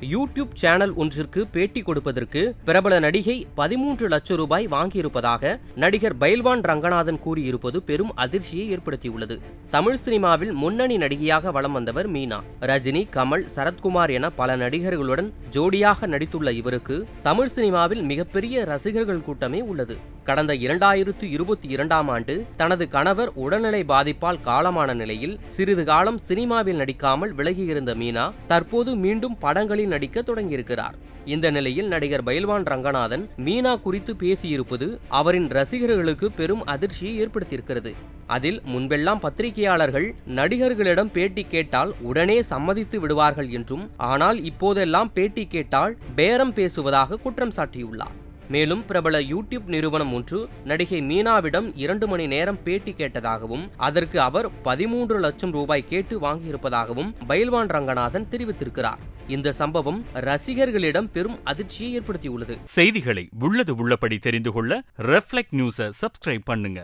YouTube channel ஒன்றிற்கு பேட்டி கொடுப்பதற்கு பிரபல நடிகை 13 லட்சம் ரூபாய் வாங்கியிருப்பதாக நடிகர் பைல்வான் ரங்கநாதன் கூறியிருப்பது பெரும் அதிர்ச்சியை ஏற்படுத்தியுள்ளது. தமிழ் சினிமாவில் முன்னணி நடிகையாக வலம் வந்தவர் மீனா. ரஜினி, கமல், சரத்குமார் என பல நடிகர்களுடன் ஜோடியாக நடித்துள்ள இவருக்கு தமிழ் சினிமாவில் மிகப்பெரிய ரசிகர்கள் கூட்டமே உள்ளது. கடந்த 2022ஆம் ஆண்டு தனது கணவர் உடல்நிலை பாதிப்பால் காலமான நிலையில் சிறிது காலம் சினிமாவில் நடிக்காமல் விலகியிருந்த மீனா தற்போது மீண்டும் படங்களில் நடிக்க தொடங்கியிருக்கிறார். இந்த நிலையில் நடிகர் பைல்வான் ரங்கநாதன் மீனா குறித்து பேசியிருப்பது அவரின் ரசிகர்களுக்கு பெரும் அதிர்ச்சியை ஏற்படுத்தியிருக்கிறது. அதில் முன்பெல்லாம் பத்திரிகையாளர்கள் நடிகர்களிடம் பேட்டி கேட்டால் உடனே சம்மதித்து விடுவார்கள் என்றும், ஆனால் இப்போதெல்லாம் பேட்டி கேட்டால் பேரம் பேசுவதாக குற்றம் சாட்டியுள்ளார். மேலும் பிரபல யூடியூப் நிறுவனம் ஒன்று நடிகை மீனாவிடம் 2 மணி நேரம் பேட்டி கேட்டதாகவும் அதற்கு அவர் 13 லட்சம் ரூபாய் கேட்டு வாங்கியிருப்பதாகவும் பைல்வான் ரங்கநாதன் தெரிவித்திருக்கிறார். இந்த சம்பவம் ரசிகர்களிடம் பெரும் அதிர்ச்சியை ஏற்படுத்தியுள்ளது. செய்திகளை உள்ளது உள்ளபடி தெரிந்து கொள்ள ரெஃப்ளெக்ட் நியூஸை சப்ஸ்கிரைப் பண்ணுங்க.